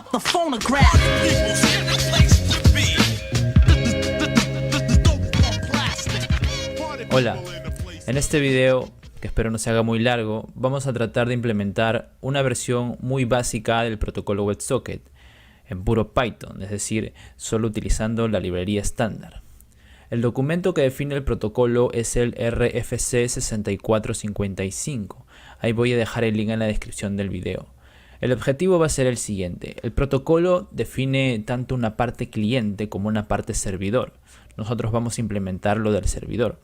up the phonograph. Hola, en este video, que espero no se haga muy largo, vamos a tratar de implementar una versión muy básica del protocolo WebSocket en puro Python, es decir, solo utilizando la librería estándar. El documento que define el protocolo es el RFC 6455. Ahí voy a dejar el link en la descripción del video. El objetivo va a ser el siguiente. El protocolo define tanto una parte cliente como una parte servidor. Nosotros vamos a implementar lo del servidor.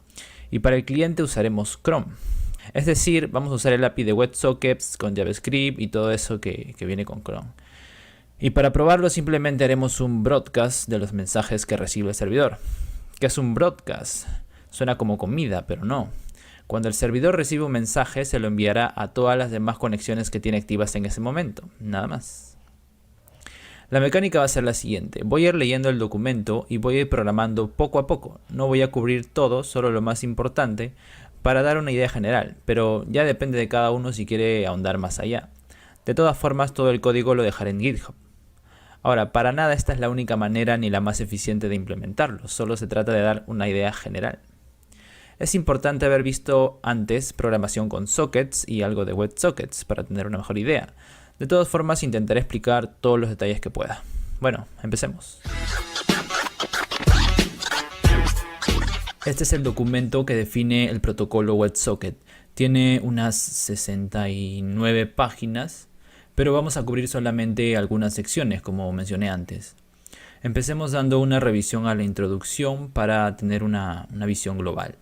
Y para el cliente usaremos Chrome. Es decir, vamos a usar el API de WebSockets con JavaScript y todo eso que viene con Chrome. Y para probarlo simplemente haremos un broadcast de los mensajes que recibe el servidor. ¿Qué es un broadcast? Suena como comida, pero no. Cuando el servidor recibe un mensaje, se lo enviará a todas las demás conexiones que tiene activas en ese momento. Nada más. La mecánica va a ser la siguiente. Voy a ir leyendo el documento y voy a ir programando poco a poco. No voy a cubrir todo, solo lo más importante, para dar una idea general. Pero ya depende de cada uno si quiere ahondar más allá. De todas formas, todo el código lo dejaré en GitHub. Ahora, para nada esta es la única manera ni la más eficiente de implementarlo, solo se trata de dar una idea general. Es importante haber visto antes programación con sockets y algo de WebSockets para tener una mejor idea. De todas formas, intentaré explicar todos los detalles que pueda. Bueno, empecemos. Este es el documento que define el protocolo WebSocket. Tiene unas 69 páginas. Pero vamos a cubrir solamente algunas secciones, como mencioné antes. Empecemos dando una revisión a la introducción para tener una visión global.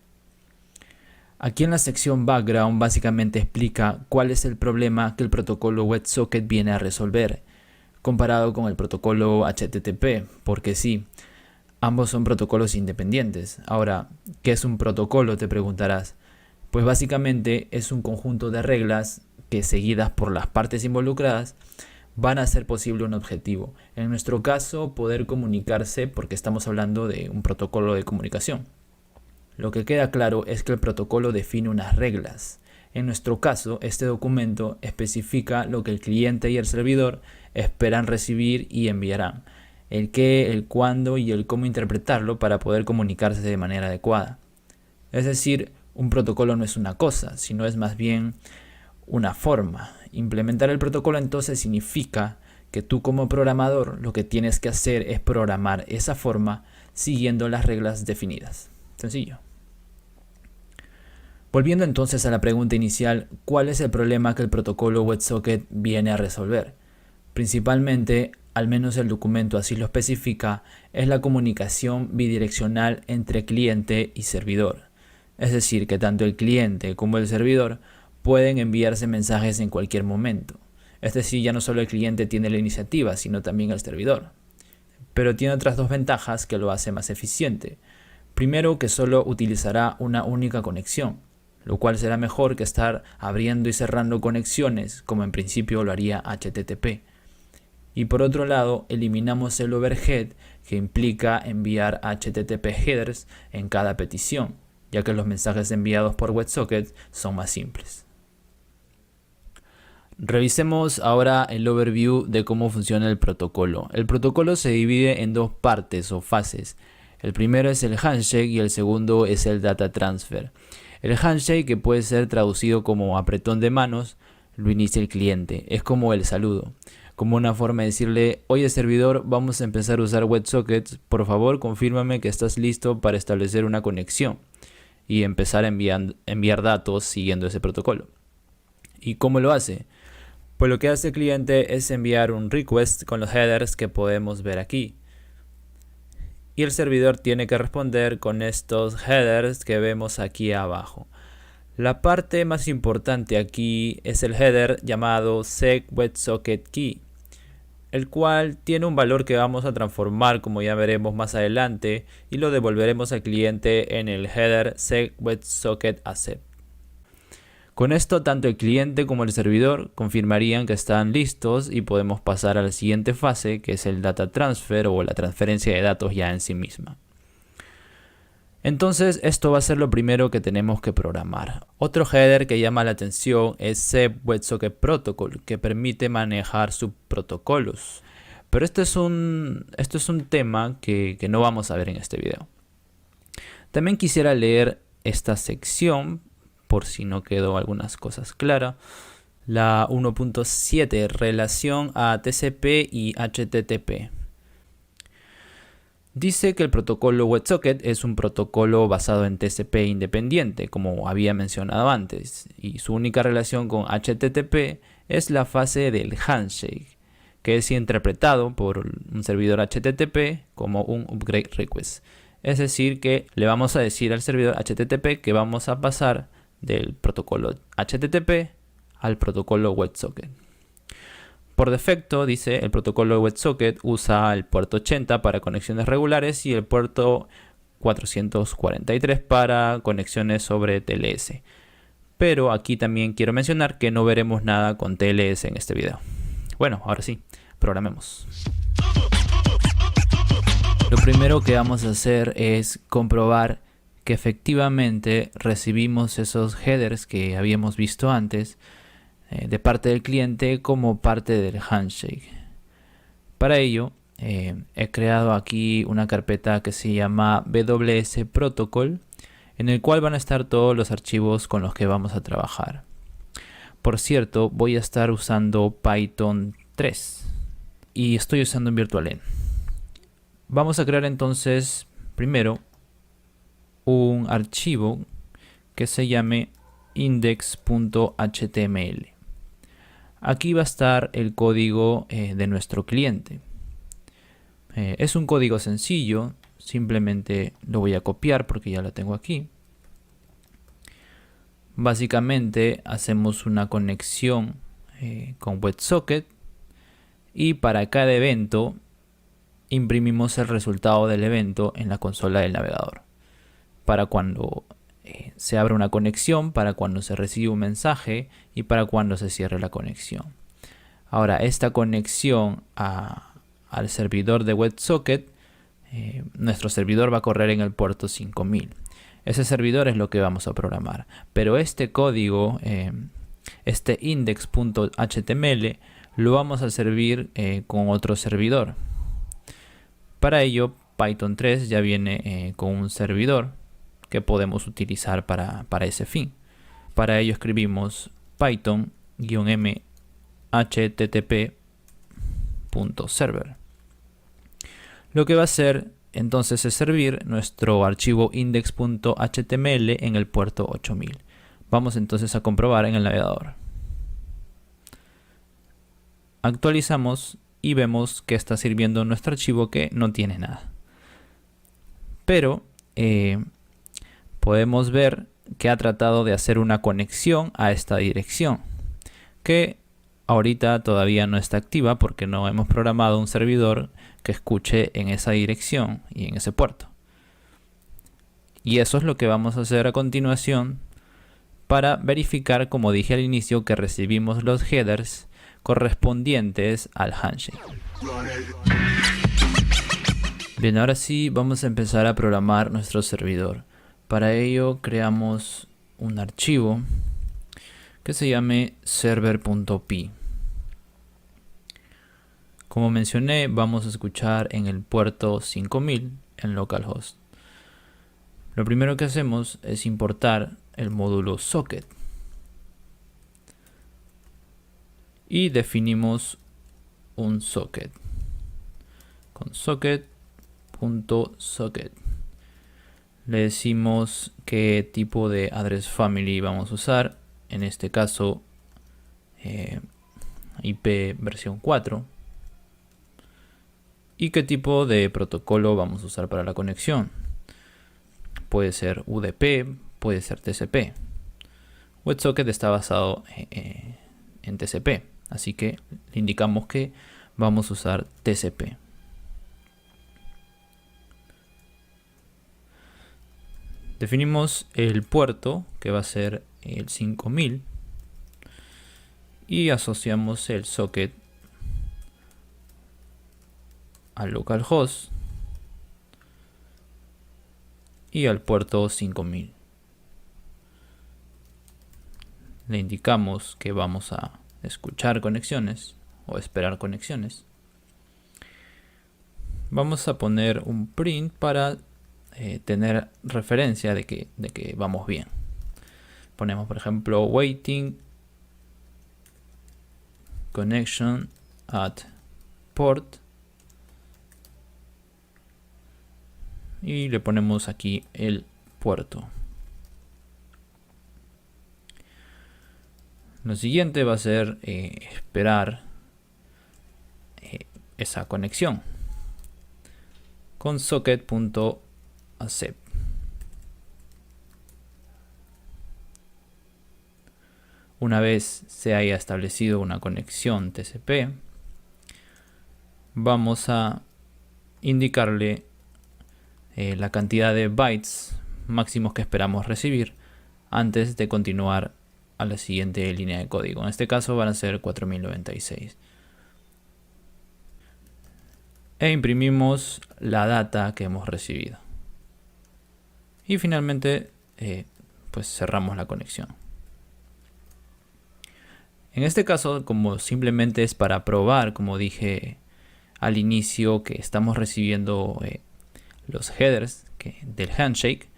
Aquí en la sección Background básicamente explica cuál es el problema que el protocolo WebSocket viene a resolver, comparado con el protocolo HTTP, porque sí, ambos son protocolos independientes. Ahora, ¿qué es un protocolo?, te preguntarás. Pues básicamente es un conjunto de reglas que, seguidas por las partes involucradas, van a hacer posible un objetivo. En nuestro caso, poder comunicarse, porque estamos hablando de un protocolo de comunicación. Lo que queda claro es que el protocolo define unas reglas. En nuestro caso, este documento especifica lo que el cliente y el servidor esperan recibir y enviarán, el qué, el cuándo y el cómo interpretarlo para poder comunicarse de manera adecuada. Es decir, un protocolo no es una cosa, sino es más bien una forma. Implementar el protocolo entonces significa que tú como programador lo que tienes que hacer es programar esa forma siguiendo las reglas definidas. Sencillo. Volviendo entonces a la pregunta inicial, ¿cuál es el problema que el protocolo WebSocket viene a resolver? Principalmente, al menos el documento así lo especifica, es la comunicación bidireccional entre cliente y servidor. Es decir, que tanto el cliente como el servidor pueden enviarse mensajes en cualquier momento. Es decir, ya no solo el cliente tiene la iniciativa, sino también el servidor. Pero tiene otras dos ventajas que lo hace más eficiente. Primero, que solo utilizará una única conexión, lo cual será mejor que estar abriendo y cerrando conexiones, como en principio lo haría HTTP. Y por otro lado, eliminamos el overhead que implica enviar HTTP headers en cada petición, ya que los mensajes enviados por WebSocket son más simples. Revisemos ahora el overview de cómo funciona el protocolo. El protocolo se divide en dos partes o fases. El primero es el handshake y el segundo es el data transfer. El handshake, que puede ser traducido como apretón de manos, lo inicia el cliente. Es como el saludo, como una forma de decirle: oye servidor, vamos a empezar a usar WebSockets, por favor confírmame que estás listo para establecer una conexión y empezar a enviar datos siguiendo ese protocolo. ¿Y cómo lo hace? Pues lo que hace el cliente es enviar un request con los headers que podemos ver aquí. Y el servidor tiene que responder con estos headers que vemos aquí abajo. La parte más importante aquí es el header llamado SecWebSocketKey, el cual tiene un valor que vamos a transformar, como ya veremos más adelante, y lo devolveremos al cliente en el header SecWebSocketAccept. Con esto, tanto el cliente como el servidor confirmarían que están listos y podemos pasar a la siguiente fase, que es el data transfer o la transferencia de datos ya en sí misma. Entonces, esto va a ser lo primero que tenemos que programar. Otro header que llama la atención es SecWebSocketProtocol, que permite manejar subprotocolos. Pero esto es un tema que no vamos a ver en este video. También quisiera leer esta sección por si no quedó algunas cosas claras. La 1.7, relación a TCP y HTTP. Dice que el protocolo WebSocket es un protocolo basado en TCP independiente, como había mencionado antes, y su única relación con HTTP es la fase del handshake, que es interpretado por un servidor HTTP como un upgrade request. Es decir, que le vamos a decir al servidor HTTP que vamos a pasar del protocolo HTTP al protocolo WebSocket. Por defecto, dice, el protocolo WebSocket usa el puerto 80 para conexiones regulares y el puerto 443 para conexiones sobre TLS. Pero aquí también quiero mencionar que no veremos nada con TLS en este video. Bueno, ahora sí, programemos. Lo primero que vamos a hacer es comprobar que efectivamente recibimos esos headers que habíamos visto antes de parte del cliente como parte del handshake. Para ello he creado aquí una carpeta que se llama WS Protocol, en el cual van a estar todos los archivos con los que vamos a trabajar. Por cierto, voy a estar usando Python 3 y estoy usando en virtualenv. Vamos a crear entonces primero un archivo que se llame index.html. Aquí va a estar el código de nuestro cliente. Es un código sencillo, simplemente lo voy a copiar porque ya lo tengo aquí. Básicamente hacemos una conexión con WebSocket y para cada evento imprimimos el resultado del evento en la consola del navegador. Para cuando se abre una conexión, para cuando se recibe un mensaje y para cuando se cierre la conexión. Ahora, esta conexión al servidor de WebSocket, nuestro servidor va a correr en el puerto 5000. Ese servidor es lo que vamos a programar. Pero este código, este index.html, lo vamos a servir con otro servidor. Para ello, Python 3 ya viene con un servidor que podemos utilizar para ese fin. Para ello escribimos python-m http.server. Lo que va a hacer entonces es servir nuestro archivo index.html en el puerto 8000. Vamos entonces a comprobar en el navegador. Actualizamos y vemos que está sirviendo nuestro archivo que no tiene nada. Pero podemos ver que ha tratado de hacer una conexión a esta dirección, que ahorita todavía no está activa porque no hemos programado un servidor que escuche en esa dirección y en ese puerto. Y eso es lo que vamos a hacer a continuación para verificar, como dije al inicio, que recibimos los headers correspondientes al handshake. Bien, ahora sí vamos a empezar a programar nuestro servidor. Para ello creamos un archivo que se llame server.py. Como mencioné, vamos a escuchar en el puerto 5000 en localhost. Lo primero que hacemos es importar el módulo socket y definimos un socket con socket.socket. Le decimos qué tipo de address family vamos a usar, en este caso IP versión 4, y qué tipo de protocolo vamos a usar para la conexión. Puede ser UDP, puede ser TCP. WebSocket está basado en TCP, así que le indicamos que vamos a usar TCP. Definimos el puerto, que va a ser el 5000, y asociamos el socket al localhost y al puerto 5000. Le indicamos que vamos a escuchar conexiones o esperar conexiones. Vamos a poner un print para tener referencia de que vamos bien. Ponemos por ejemplo waiting connection at port y le ponemos aquí el puerto. Lo siguiente va a ser esperar esa conexión con socket.accept. Una vez se haya establecido una conexión TCP, vamos a indicarle la cantidad de bytes máximos que esperamos recibir antes de continuar a la siguiente línea de código. En este caso van a ser 4096. E imprimimos la data que hemos recibido. Y finalmente pues cerramos la conexión. En este caso, como simplemente es para probar, como dije al inicio, que estamos recibiendo los headers del handshake,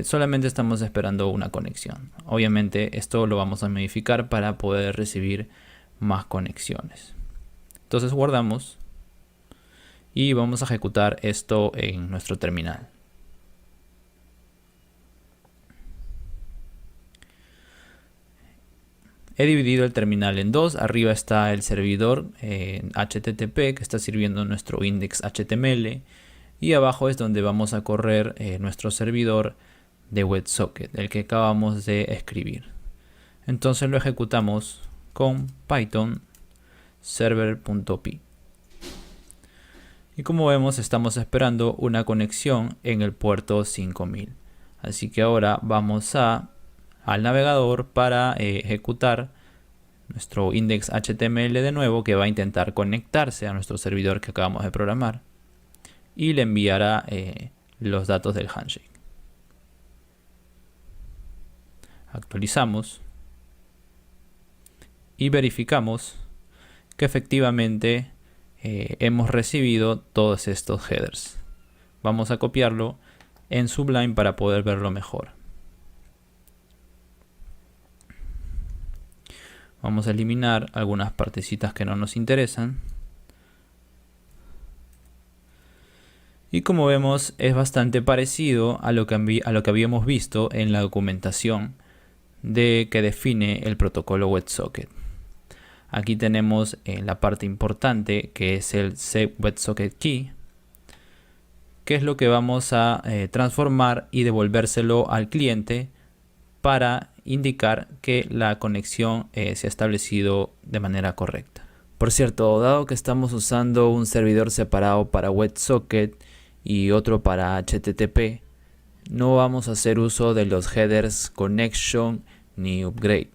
solamente estamos esperando una conexión. Obviamente esto lo vamos a modificar para poder recibir más conexiones. Entonces guardamos y vamos a ejecutar esto en nuestro terminal. He dividido el terminal en dos. Arriba está el servidor HTTP que está sirviendo nuestro index HTML. Y abajo es donde vamos a correr nuestro servidor de WebSocket, el que acabamos de escribir. Entonces lo ejecutamos con Python server.py. Y como vemos, estamos esperando una conexión en el puerto 5000. Así que ahora vamos al navegador para ejecutar nuestro index HTML de nuevo, que va a intentar conectarse a nuestro servidor que acabamos de programar y le enviará los datos del handshake. Actualizamos y verificamos que efectivamente hemos recibido todos estos headers. Vamos a copiarlo en Sublime para poder verlo mejor. Vamos a eliminar algunas partecitas que no nos interesan. Y como vemos, es bastante parecido a lo que habíamos visto en la documentación que define el protocolo WebSocket. Aquí tenemos la parte importante, que es el setWebSocketKey, que es lo que vamos a transformar y devolvérselo al cliente para indicar que la conexión se ha establecido de manera correcta. Por cierto, dado que estamos usando un servidor separado para WebSocket y otro para HTTP, no vamos a hacer uso de los headers connection ni upgrade,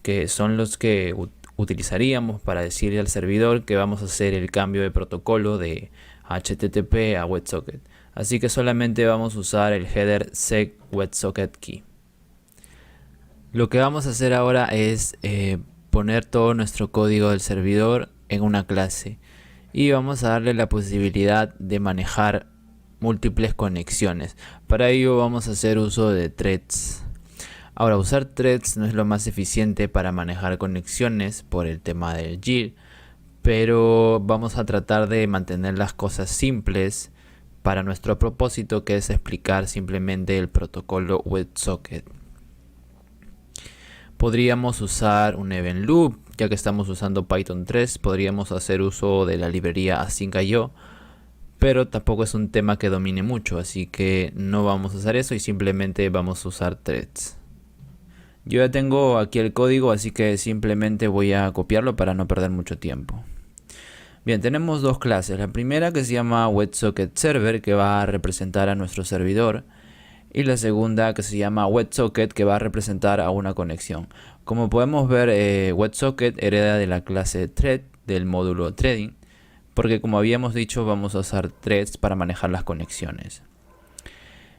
que son los que utilizaríamos para decirle al servidor que vamos a hacer el cambio de protocolo de HTTP a WebSocket. Así que solamente vamos a usar el header setWebSocketKey. Lo que vamos a hacer ahora es poner todo nuestro código del servidor en una clase y vamos a darle la posibilidad de manejar múltiples conexiones. Para ello vamos a hacer uso de threads. Ahora, usar threads no es lo más eficiente para manejar conexiones por el tema del GIL, pero vamos a tratar de mantener las cosas simples para nuestro propósito, que es explicar simplemente el protocolo WebSocket. Podríamos usar un event loop, ya que estamos usando Python 3, podríamos hacer uso de la librería async.io, pero tampoco es un tema que domine mucho, así que no vamos a hacer eso y simplemente vamos a usar threads. Yo ya tengo aquí el código, así que simplemente voy a copiarlo para no perder mucho tiempo. Bien, tenemos dos clases. La primera, que se llama WebSocket Server, que va a representar a nuestro servidor. Y la segunda, que se llama WebSocket, que va a representar a una conexión. Como podemos ver, WebSocket hereda de la clase Thread del módulo Threading, porque como habíamos dicho, vamos a usar threads para manejar las conexiones.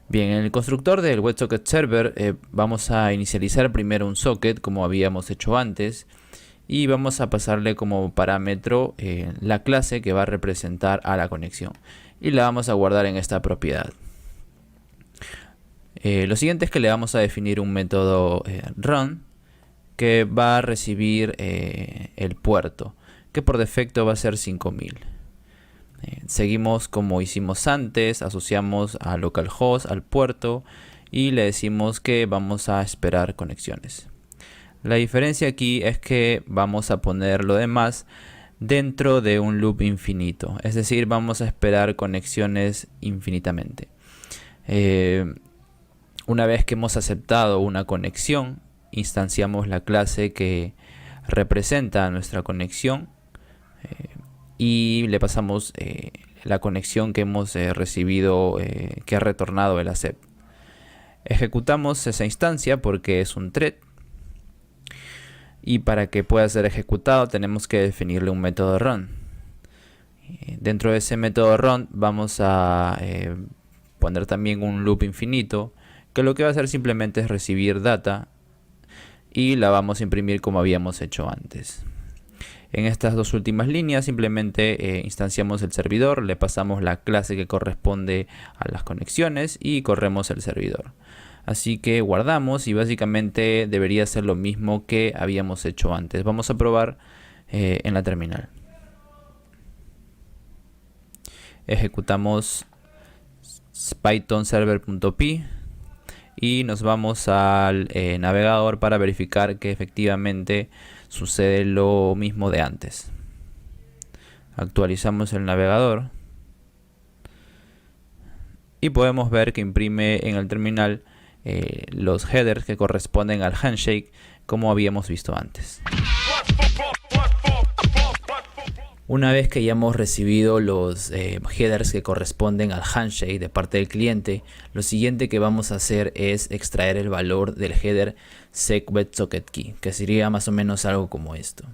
Bien, en el constructor del WebSocket Server vamos a inicializar primero un socket, como habíamos hecho antes, y vamos a pasarle como parámetro la clase que va a representar a la conexión y la vamos a guardar en esta propiedad. Lo siguiente es que le vamos a definir un método run que va a recibir el puerto, que por defecto va a ser 5000. Seguimos como hicimos antes, asociamos a localhost al puerto y le decimos que vamos a esperar conexiones. La diferencia aquí es que vamos a poner lo demás dentro de un loop infinito, es decir, vamos a esperar conexiones infinitamente. Una vez que hemos aceptado una conexión, instanciamos la clase que representa nuestra conexión y le pasamos la conexión que hemos recibido, que ha retornado el accept. Ejecutamos esa instancia porque es un thread y para que pueda ser ejecutado tenemos que definirle un método run. Dentro de ese método run vamos a poner también un loop infinito que lo que va a hacer simplemente es recibir data y la vamos a imprimir como habíamos hecho antes. En estas dos últimas líneas simplemente instanciamos el servidor, le pasamos la clase que corresponde a las conexiones y corremos el servidor. Así que guardamos y básicamente debería ser lo mismo que habíamos hecho antes. Vamos a probar en la terminal. Ejecutamos python server.py y nos vamos al navegador para verificar que efectivamente sucede lo mismo de antes. Actualizamos el navegador y podemos ver que imprime en el terminal los headers que corresponden al handshake como habíamos visto antes. Una vez que ya hemos recibido los headers que corresponden al handshake de parte del cliente, lo siguiente que vamos a hacer es extraer el valor del header sec_websocket_key, que sería más o menos algo como esto.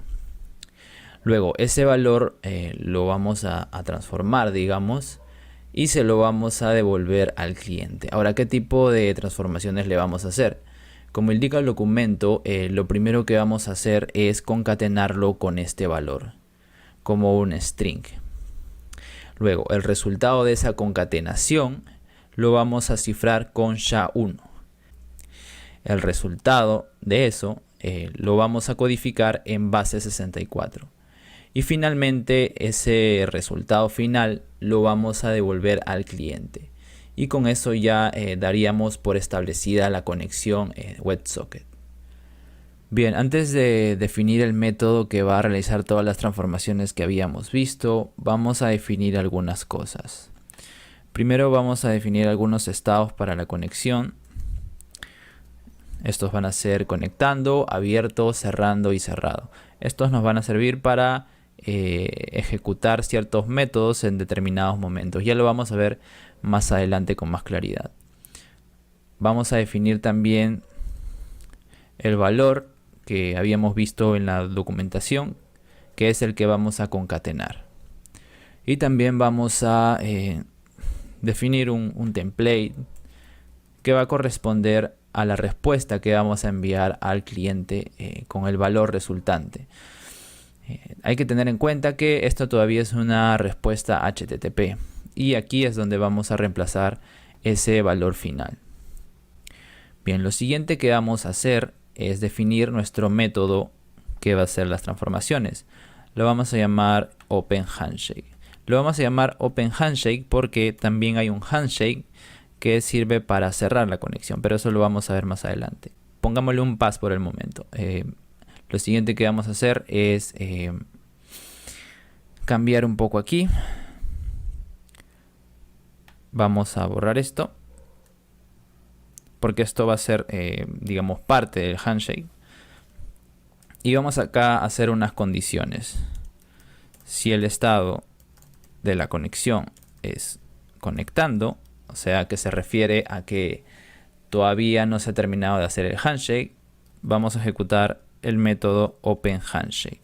Luego ese valor lo vamos a transformar, digamos, y se lo vamos a devolver al cliente. Ahora, ¿qué tipo de transformaciones le vamos a hacer? Como indica el documento, lo primero que vamos a hacer es concatenarlo con este valor como un string. Luego el resultado de esa concatenación lo vamos a cifrar con SHA-1. El resultado de eso lo vamos a codificar en base 64. Y finalmente ese resultado final lo vamos a devolver al cliente. Y con eso ya daríamos por establecida la conexión WebSocket. Bien, antes de definir el método que va a realizar todas las transformaciones que habíamos visto, vamos a definir algunas cosas. Primero vamos a definir algunos estados para la conexión. Estos van a ser conectando, abierto, cerrando y cerrado. Estos nos van a servir para ejecutar ciertos métodos en determinados momentos. Ya lo vamos a ver más adelante con más claridad. Vamos a definir también el valor que habíamos visto en la documentación, que es el que vamos a concatenar. Y también vamos a definir un template que va a corresponder a la respuesta que vamos a enviar al cliente con el valor resultante. Hay que tener en cuenta que esto todavía es una respuesta HTTP y aquí es donde vamos a reemplazar ese valor final. Bien, lo siguiente que vamos a hacer es definir nuestro método que va a hacer las transformaciones. Lo vamos a llamar OpenHandshake. Lo vamos a llamar OpenHandshake porque también hay un handshake que sirve para cerrar la conexión, pero eso lo vamos a ver más adelante. Pongámosle un pass por el momento. Lo siguiente que vamos a hacer es cambiar un poco aquí. Vamos a borrar esto, porque esto va a ser, digamos, parte del handshake. Y vamos acá a hacer unas condiciones. Si el estado de la conexión es conectando, o sea que se refiere a que todavía no se ha terminado de hacer el handshake, vamos a ejecutar el método OpenHandshake.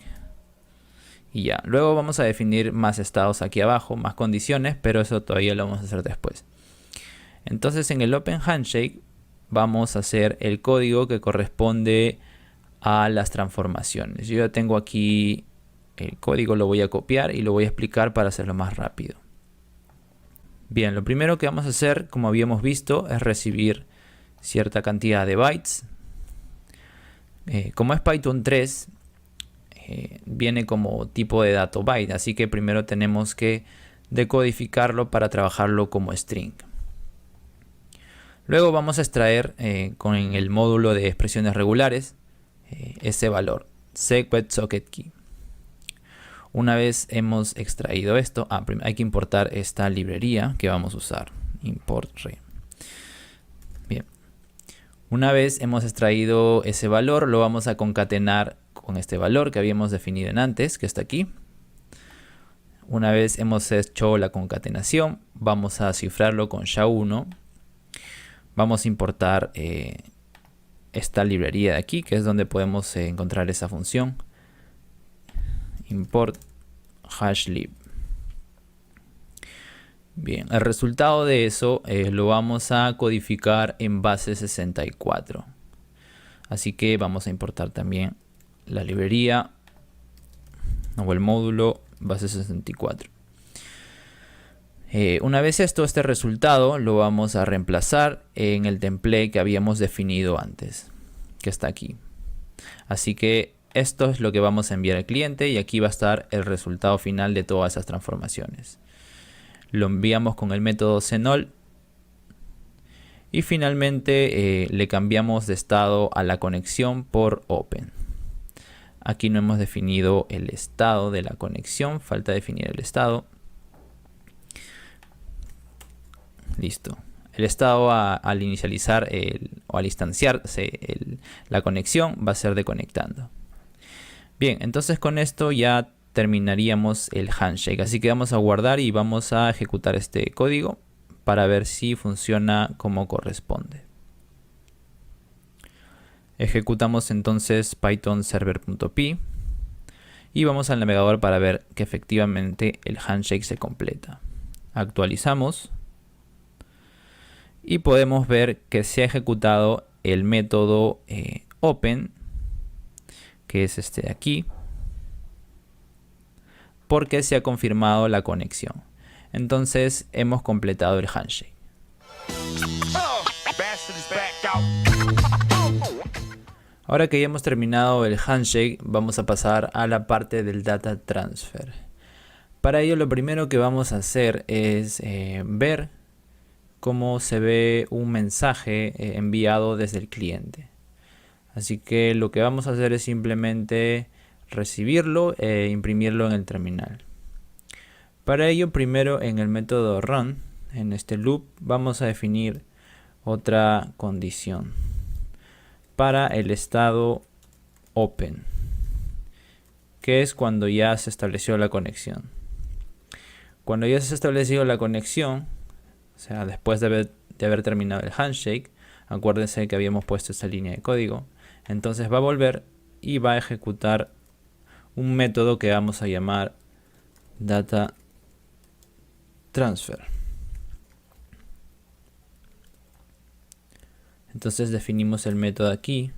Y ya, luego vamos a definir más estados aquí abajo, más condiciones, pero eso todavía lo vamos a hacer después. Entonces en el OpenHandshake vamos a hacer el código que corresponde a las transformaciones. Yo ya tengo aquí el código, lo voy a copiar y lo voy a explicar para hacerlo más rápido. Bien, lo primero que vamos a hacer, como habíamos visto, es recibir cierta cantidad de bytes. Como es Python 3, viene como tipo de dato byte, así que primero tenemos que decodificarlo para trabajarlo como string. Luego vamos a extraer con el módulo de expresiones regulares ese valor, sec.WebSocketKey. Una vez hemos extraído esto, hay que importar esta librería que vamos a usar, import re. Bien, una vez hemos extraído ese valor, lo vamos a concatenar con este valor que habíamos definido en antes, que está aquí. Una vez hemos hecho la concatenación, vamos a cifrarlo con SHA-1. Vamos a importar esta librería de aquí, que es donde podemos encontrar esa función. Import hashlib. Bien, el resultado de eso lo vamos a codificar en base 64. Así que vamos a importar también la librería o el módulo base 64. Una vez este resultado lo vamos a reemplazar en el template que habíamos definido antes, que está aquí. Así que esto es lo que vamos a enviar al cliente y aquí va a estar el resultado final de todas esas transformaciones. Lo enviamos con el método cnol y finalmente le cambiamos de estado a la conexión por open. Aquí no hemos definido el estado de la conexión, falta definir el estado. Listo. El estado al inicializar o al instanciarse la conexión va a ser de conectando. Bien, entonces con esto ya terminaríamos el handshake. Así que vamos a guardar y vamos a ejecutar este código para ver si funciona como corresponde. Ejecutamos entonces python server.py y vamos al navegador para ver que efectivamente el handshake se completa. Actualizamos y podemos ver que se ha ejecutado el método open, que es este de aquí, porque se ha confirmado la conexión. Entonces hemos completado el handshake. Ahora que ya hemos terminado el handshake, vamos a pasar a la parte del data transfer. Para ello lo primero que vamos a hacer es ver cómo se ve un mensaje enviado desde el cliente. Así que lo que vamos a hacer es simplemente recibirlo e imprimirlo en el terminal. Para ello, primero en el método run, en este loop, vamos a definir otra condición para el estado open, que es cuando ya se estableció la conexión. Cuando ya se ha establecido la conexión, o sea, después de haber terminado el handshake, acuérdense que habíamos puesto esta línea de código, entonces va a volver y va a ejecutar un método que vamos a llamar data transfer. Entonces definimos el método aquí,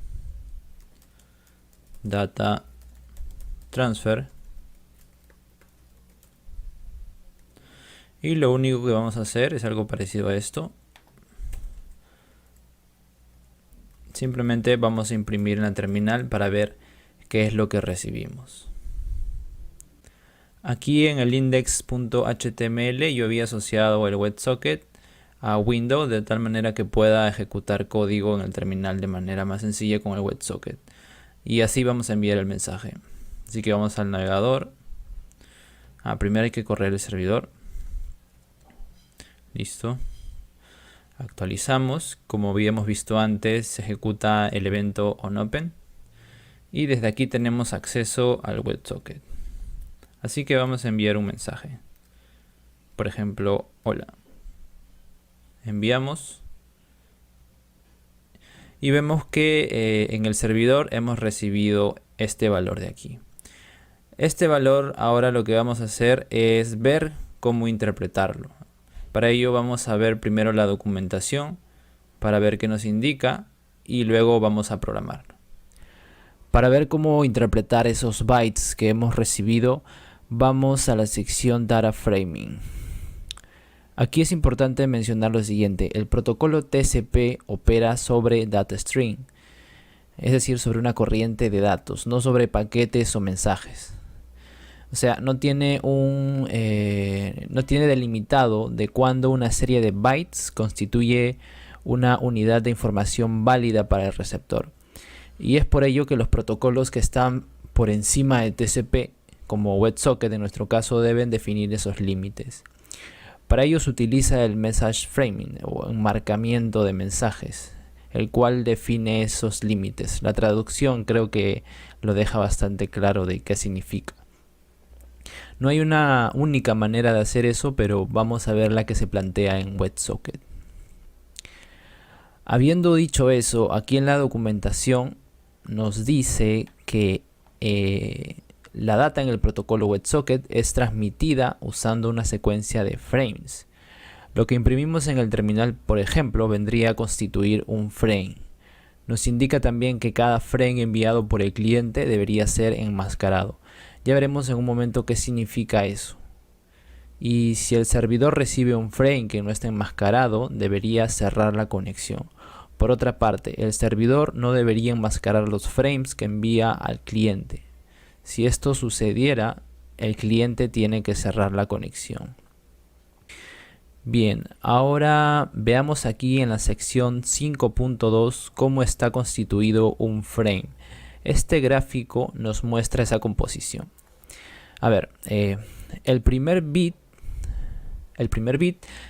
data transfer, y lo único que vamos a hacer es algo parecido a esto. Simplemente vamos a imprimir en la terminal para ver qué es lo que recibimos. Aquí en el index.html yo había asociado el WebSocket a Windows de tal manera que pueda ejecutar código en el terminal de manera más sencilla con el WebSocket. Y así vamos a enviar el mensaje. Así que vamos al navegador. Primero hay que correr el servidor. Listo. Actualizamos. Como habíamos visto antes, se ejecuta el evento onOpen. Y desde aquí tenemos acceso al WebSocket. Así que vamos a enviar un mensaje. Por ejemplo, hola. Enviamos. Y vemos que en el servidor hemos recibido este valor de aquí. Este valor ahora lo que vamos a hacer es ver cómo interpretarlo. Para ello vamos a ver primero la documentación para ver qué nos indica y luego vamos a programarlo. Para ver cómo interpretar esos bytes que hemos recibido, vamos a la sección Data Framing. Aquí es importante mencionar lo siguiente: el protocolo TCP opera sobre data string, es decir, sobre una corriente de datos, no sobre paquetes o mensajes. O sea, no tiene delimitado de cuándo una serie de bytes constituye una unidad de información válida para el receptor. Y es por ello que los protocolos que están por encima de TCP, como WebSocket en nuestro caso, deben definir esos límites. Para ello se utiliza el message framing o enmarcamiento de mensajes, el cual define esos límites. La traducción creo que lo deja bastante claro de qué significa. No hay una única manera de hacer eso, pero vamos a ver la que se plantea en WebSocket. Habiendo dicho eso, aquí en la documentación nos dice que la data en el protocolo WebSocket es transmitida usando una secuencia de frames. Lo que imprimimos en el terminal, por ejemplo, vendría a constituir un frame. Nos indica también que cada frame enviado por el cliente debería ser enmascarado. Ya veremos en un momento qué significa eso. Y si el servidor recibe un frame que no está enmascarado, debería cerrar la conexión. Por otra parte, el servidor no debería enmascarar los frames que envía al cliente. Si esto sucediera, el cliente tiene que cerrar la conexión. Bien, ahora veamos aquí en la sección 5.2 cómo está constituido un frame. Este gráfico nos muestra esa composición. A ver, el primer bit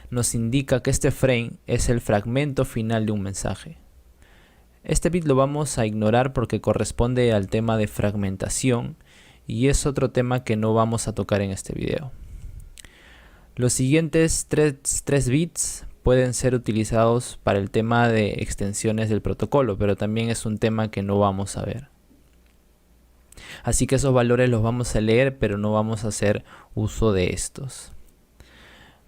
nos indica que este frame es el fragmento final de un mensaje. Este bit lo vamos a ignorar porque corresponde al tema de fragmentación y es otro tema que no vamos a tocar en este video. Los siguientes 3 bits pueden ser utilizados para el tema de extensiones del protocolo, pero también es un tema que no vamos a ver. Así que esos valores los vamos a leer, pero no vamos a hacer uso de estos.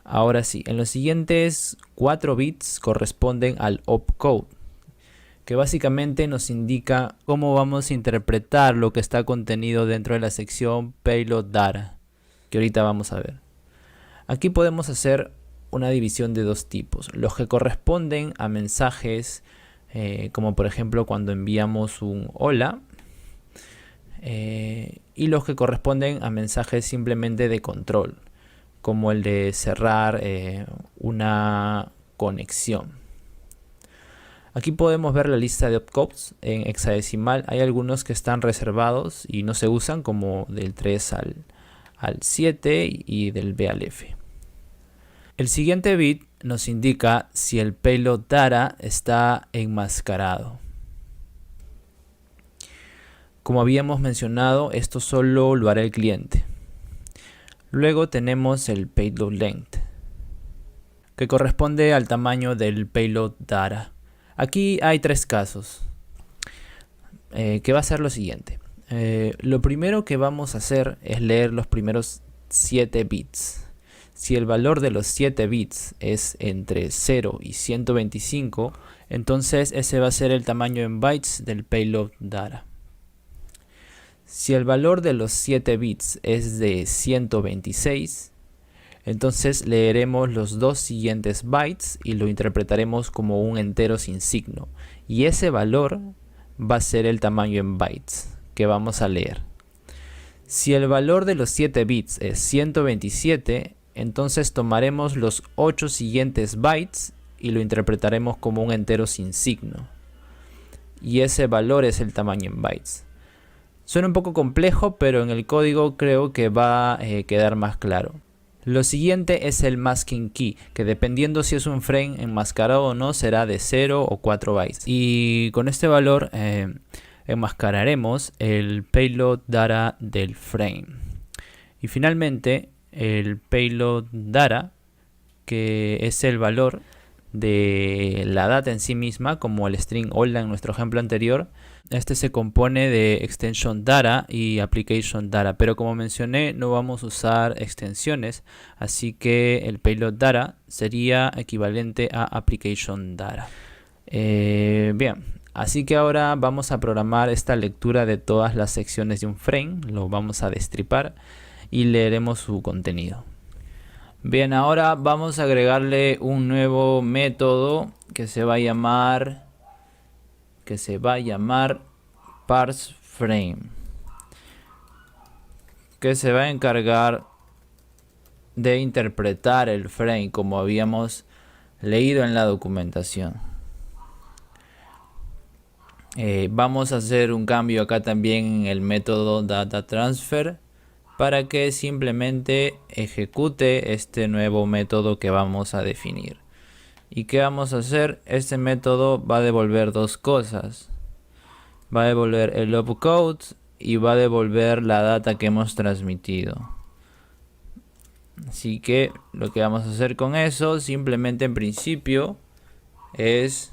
Ahora sí, en los siguientes 4 bits corresponden al opcode, que básicamente nos indica cómo vamos a interpretar lo que está contenido dentro de la sección Payload Data, que ahorita vamos a ver. Aquí podemos hacer una división de dos tipos: los que corresponden a mensajes, como por ejemplo cuando enviamos un hola, y los que corresponden a mensajes simplemente de control, como el de cerrar una conexión. Aquí podemos ver la lista de opcodes en hexadecimal. Hay algunos que están reservados y no se usan, como del 3 al 7 y del B al F. El siguiente bit nos indica si el payload data está enmascarado. Como habíamos mencionado, esto solo lo hará el cliente. Luego tenemos el payload length, que corresponde al tamaño del payload data. Aquí hay 3 casos, que va a ser lo siguiente. Lo primero que vamos a hacer es leer los primeros 7 bits. Si el valor de los 7 bits es entre 0 y 125, entonces ese va a ser el tamaño en bytes del payload data. Si el valor de los 7 bits es de 126, entonces leeremos los 2 siguientes bytes y lo interpretaremos como un entero sin signo. Y ese valor va a ser el tamaño en bytes que vamos a leer. Si el valor de los 7 bits es 127, entonces tomaremos los 8 siguientes bytes y lo interpretaremos como un entero sin signo. Y ese valor es el tamaño en bytes. Suena un poco complejo, pero en el código creo que va a quedar más claro. Lo siguiente es el masking key, que dependiendo si es un frame enmascarado o no, será de 0 o 4 bytes. Y con este valor enmascararemos el payload data del frame. Y finalmente el payload data, que es el valor de la data en sí misma, como el string hola en nuestro ejemplo anterior. Este se compone de extension data y application data, pero como mencioné no vamos a usar extensiones, así que el payload data sería equivalente a application data. Bien, Así que ahora vamos a programar esta lectura de todas las secciones de un frame. Lo vamos a destripar y leeremos su contenido. Bien, ahora vamos a agregarle un nuevo método que se va a llamar parseFrame, que se va a encargar de interpretar el frame como habíamos leído en la documentación. Vamos a hacer un cambio acá también en el método dataTransfer para que simplemente ejecute este nuevo método que vamos a definir. ¿Y qué vamos a hacer? Este método va a devolver dos cosas. Va a devolver el opcode y va a devolver la data que hemos transmitido. Así que lo que vamos a hacer con eso, simplemente en principio, es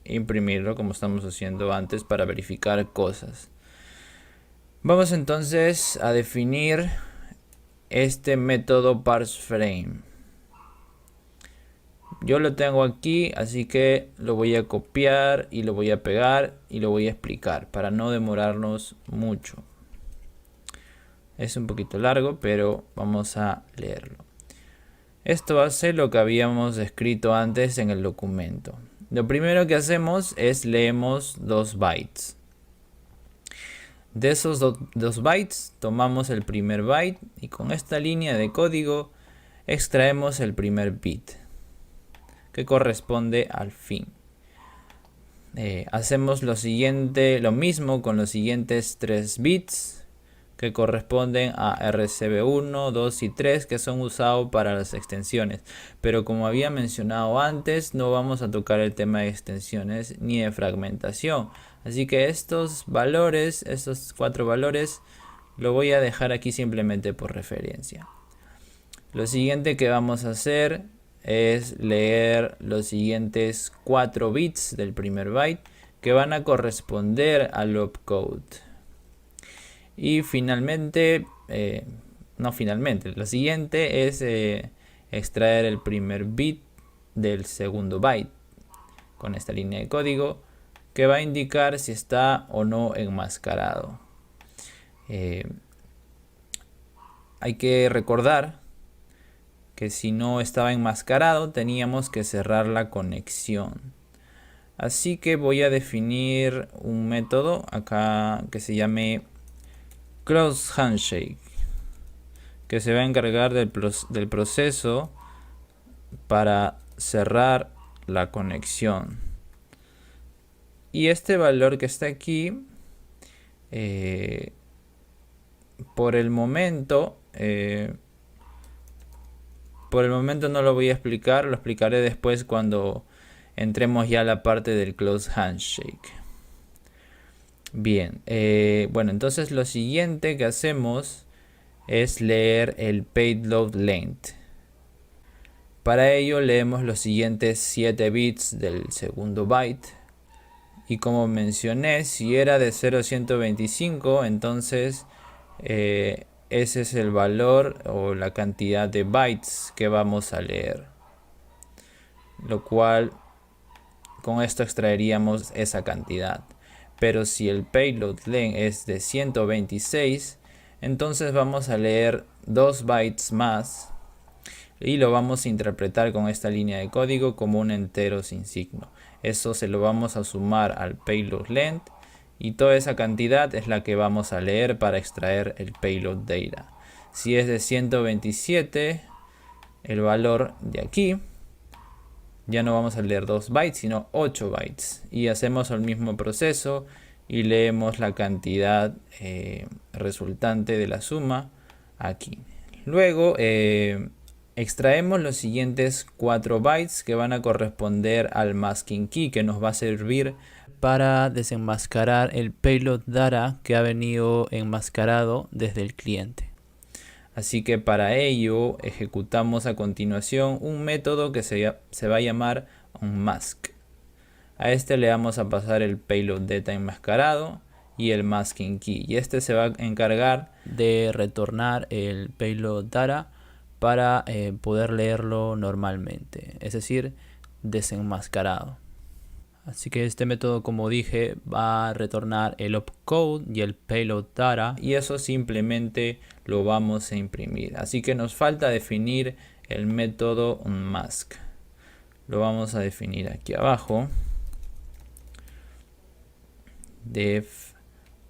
imprimirlo como estamos haciendo antes para verificar cosas. Vamos entonces a definir este método parseFrame. Yo lo tengo aquí, así que lo voy a copiar y lo voy a pegar y lo voy a explicar para no demorarnos mucho. Es un poquito largo, pero vamos a leerlo. Esto hace lo que habíamos escrito antes en el documento. Lo primero que hacemos es leemos 2 bytes. De esos 2 bytes tomamos el primer byte y con esta línea de código extraemos el primer bit que corresponde al fin. Hacemos lo mismo con los siguientes 3 bits que corresponden a RCB1, 2 y 3, que son usados para las extensiones. Pero como había mencionado antes, no vamos a tocar el tema de extensiones ni de fragmentación. Así que estos 4 valores, lo voy a dejar aquí simplemente por referencia. Lo siguiente que vamos a hacer es leer los siguientes 4 bits del primer byte que van a corresponder al opcode. Y finalmente, lo siguiente es extraer el primer bit del segundo byte con esta línea de código que va a indicar si está o no enmascarado. Hay que recordar que si no estaba enmascarado teníamos que cerrar la conexión. Así que voy a definir un método acá que se llame crossHandshake, que se va a encargar del proceso para cerrar la conexión. Y este valor que está aquí, por el momento no lo voy a explicar, lo explicaré después cuando entremos ya a la parte del close handshake. Bien, bueno, entonces lo siguiente que hacemos es leer el payload length. Para ello leemos los siguientes 7 bits del segundo byte. Y como mencioné, si era de 0 a 125, entonces ese es el valor o la cantidad de bytes que vamos a leer. Lo cual, con esto extraeríamos esa cantidad. Pero si el payload length es de 126, entonces vamos a leer 2 bytes más y lo vamos a interpretar con esta línea de código como un entero sin signo. Eso se lo vamos a sumar al payload length y toda esa cantidad es la que vamos a leer para extraer el payload data. Si es de 127, el valor de aquí, ya no vamos a leer 2 bytes sino 8 bytes y hacemos el mismo proceso y leemos la cantidad resultante de la suma aquí. Luego extraemos los siguientes 4 bytes que van a corresponder al masking key, que nos va a servir para desenmascarar el payload data que ha venido enmascarado desde el cliente. Así que para ello ejecutamos a continuación un método que se va a llamar onMask. A este le vamos a pasar el payload data enmascarado y el masking key. Y este se va a encargar de retornar el payload data para poder leerlo normalmente, es decir, desenmascarado. Así que este método, como dije, va a retornar el opcode y el payload data, y eso simplemente lo vamos a imprimir. Así que nos falta definir el método mask. Lo vamos a definir aquí abajo. Def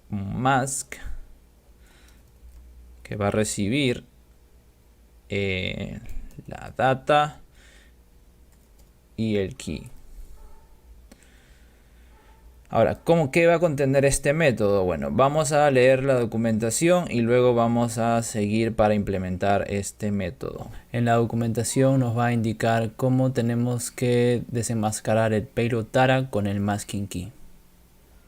mask, que va a recibir la data y el key. Ahora, ¿qué va a contener este método? Bueno, vamos a leer la documentación y luego vamos a seguir para implementar este método. En la documentación nos va a indicar cómo tenemos que desenmascarar el payload data con el masking key.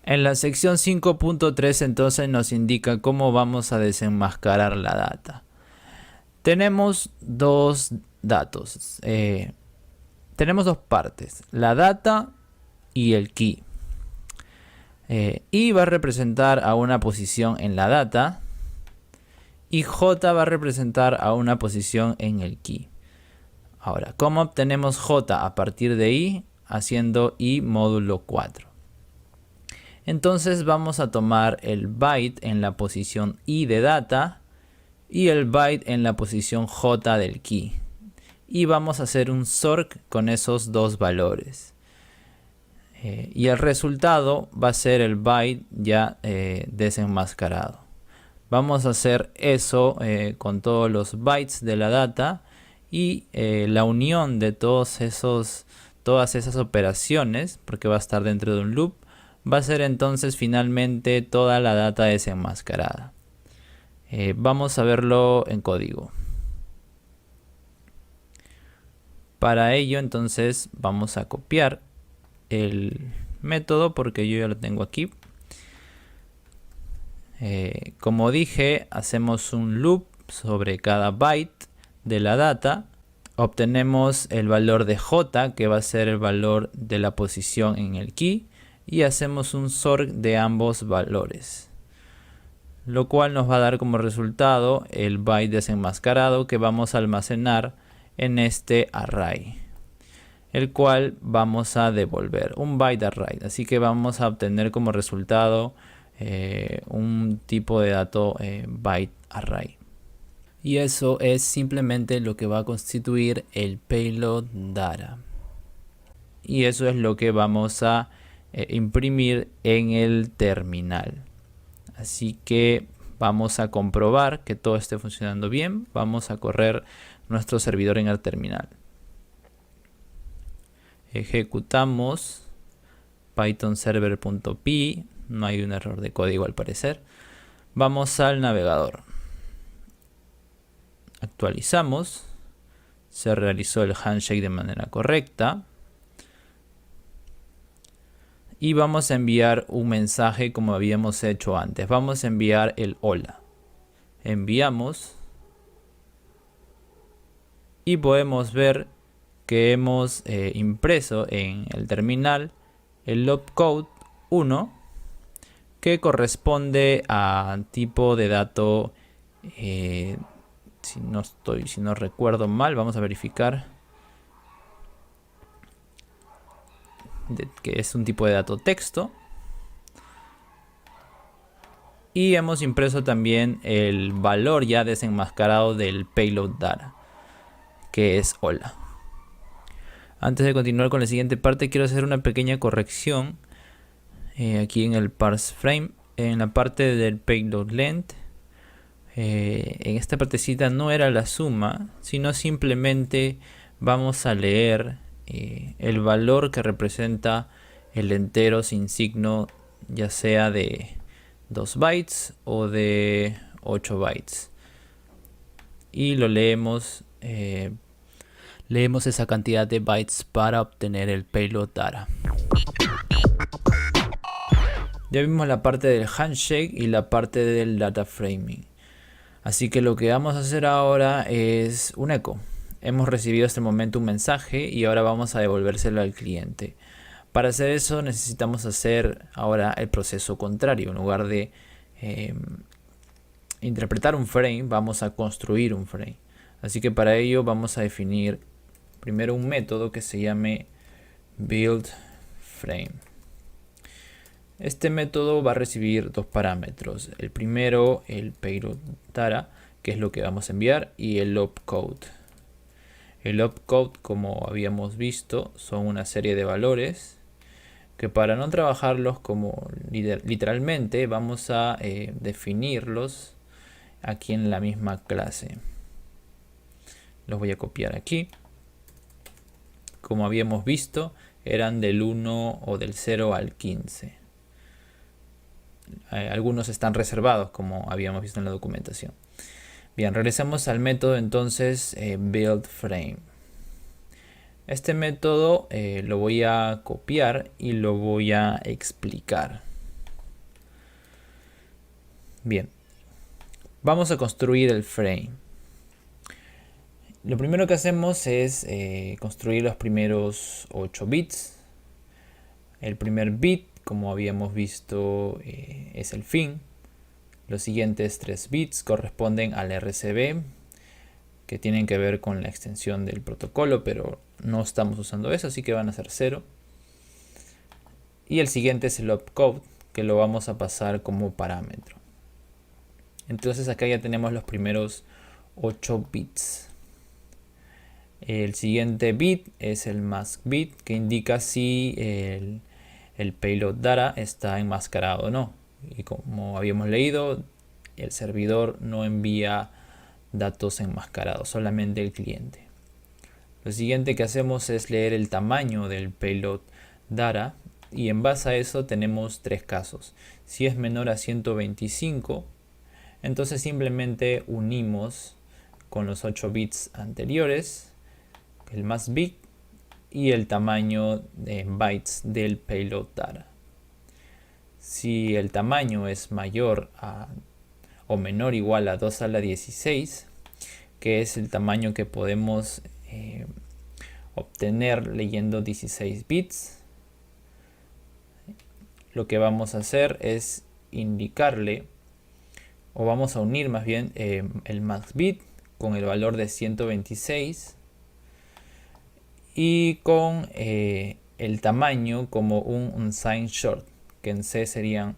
En la sección 5.3 entonces nos indica cómo vamos a desenmascarar la data. Tenemos dos datos. Tenemos dos partes, la data y el key. I va a representar a una posición en la data y J va a representar a una posición en el key. Ahora, ¿cómo obtenemos J a partir de I? Haciendo I módulo 4. Entonces vamos a tomar el byte en la posición I de data y el byte en la posición J del key. Y vamos a hacer un sort con esos dos valores. Y el resultado va a ser el byte ya desenmascarado. Vamos a hacer eso con todos los bytes de la data y la unión de todas esas operaciones, porque va a estar dentro de un loop, va a ser entonces finalmente toda la data desenmascarada. Vamos a verlo en código. Para ello entonces vamos a copiar el método porque yo ya lo tengo aquí. Como dije, hacemos un loop sobre cada byte de la data. Obtenemos el valor de J, que va a ser el valor de la posición en el key, y hacemos un sort de ambos valores, lo cual nos va a dar como resultado el byte desenmascarado que vamos a almacenar en este array, el cual vamos a devolver un byte array. Así que vamos a obtener como resultado un tipo de dato byte array. Y eso es simplemente lo que va a constituir el payload data. Y eso es lo que vamos a imprimir en el terminal. Así que vamos a comprobar que todo esté funcionando bien. Vamos a correr nuestro servidor en el terminal. Ejecutamos python server.py, no hay un error de código al parecer. Vamos al navegador, actualizamos, se realizó el handshake de manera correcta y vamos a enviar un mensaje como habíamos hecho antes. Vamos a enviar el hola, enviamos y podemos ver que hemos impreso en el terminal el opcode 1, que corresponde a tipo de dato, si no recuerdo mal, vamos a verificar, que es un tipo de dato texto. Y hemos impreso también el valor ya desenmascarado del payload data, que es hola. Antes de continuar con la siguiente parte, quiero hacer una pequeña corrección aquí en el parse frame, en la parte del payload length. En esta partecita no era la suma, sino simplemente vamos a leer el valor que representa el entero sin signo, ya sea de 2 bytes o de 8 bytes. Y lo leemos. Leemos esa cantidad de bytes para obtener el payload data. Ya vimos la parte del handshake y la parte del data framing. Así que lo que vamos a hacer ahora es un eco. Hemos recibido hasta el momento un mensaje y ahora vamos a devolvérselo al cliente. Para hacer eso necesitamos hacer ahora el proceso contrario. En lugar de interpretar un frame, vamos a construir un frame. Así que para ello vamos a definir primero un método que se llame build frame. Este método va a recibir dos parámetros. El primero, el payload data, que es lo que vamos a enviar, y el opcode. El opcode, como habíamos visto, son una serie de valores que, para no trabajarlos como literalmente, vamos a definirlos aquí en la misma clase. Los voy a copiar aquí. Como habíamos visto, eran del 1 o del 0 al 15. Algunos están reservados, como habíamos visto en la documentación. Bien, regresamos al método entonces buildFrame. Este método lo voy a copiar y lo voy a explicar. Bien, vamos a construir el frame. Lo primero que hacemos es construir los primeros 8 bits. El primer bit, como habíamos visto, es el fin. Los siguientes 3 bits corresponden al RCB, que tienen que ver con la extensión del protocolo, pero no estamos usando eso, así que van a ser 0. Y el siguiente es el opcode, que lo vamos a pasar como parámetro. Entonces acá ya tenemos los primeros 8 bits. El siguiente bit es el mask bit, que indica si el payload data está enmascarado o no. Y como habíamos leído, el servidor no envía datos enmascarados, solamente el cliente. Lo siguiente que hacemos es leer el tamaño del payload data, y en base a eso tenemos 3 casos. Si es menor a 125, entonces simplemente unimos con los 8 bits anteriores el mask bit y el tamaño de bytes del payload data. Si el tamaño es mayor o menor o igual a 2 a la 16, que es el tamaño que podemos obtener leyendo 16 bits, lo que vamos a hacer es indicarle, o vamos a unir más bien, el max bit con el valor de 126 y con el tamaño como un unsigned short, que en C serían